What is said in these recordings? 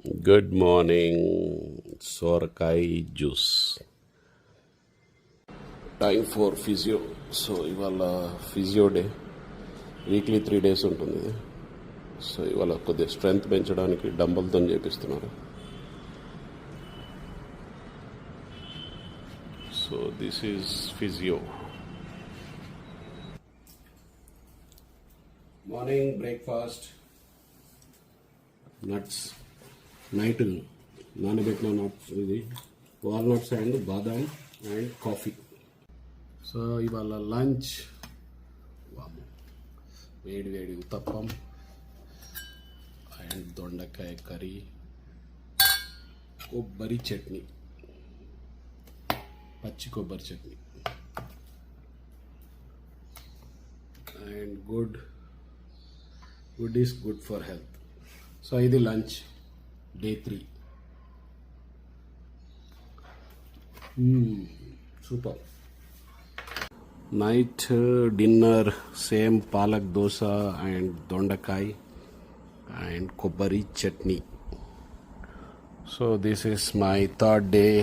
Good morning. సోరకాయ juice. Time for physio. So ఇవాళ physio day. Weekly 3 days ఉంటుంది ఇది. సో ఇవాళ కొద్దిగా స్ట్రెంగ్త్ పెంచడానికి డంబల్తో చేపిస్తున్నారు. So this is physio. Morning breakfast nuts. Night నానబెట్టిన నట్స్, ఇది వాల్నట్స్ అండ్ బాదాం అండ్ కాఫీ. సో ఇవాళ లంచ్ వేడి వేడి ఉత్తప్పం అండ్ దొండకాయ కర్రీ, కొబ్బరి చట్నీ, పచ్చి కొబ్బరి chutney and good is good for health. So ఇది lunch day 3. Super. Night dinner same palak dosa and దొండకాయ అండ్ కొబ్బరి chutney. So this is my 3rd day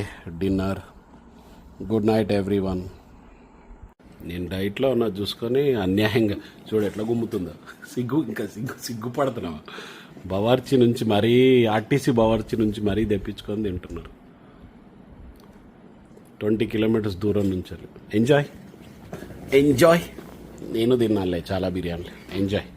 dinner. Good night everyone. నేను డైట్లో ఉన్నా చూసుకొని అన్యాయంగా చూడు ఎట్లా గుమ్ముతుందో. సిగ్గుపడుతున్నావా? బవార్చి నుంచి మరీ, ఆర్టీసీ బవార్చి నుంచి మరీ తెప్పించుకొని తింటున్నారు 20 kilometers దూరం నుంచి. ఎంజాయ్. నేను తిన్నానులే చాలా బిర్యానీలు. ఎంజాయ్.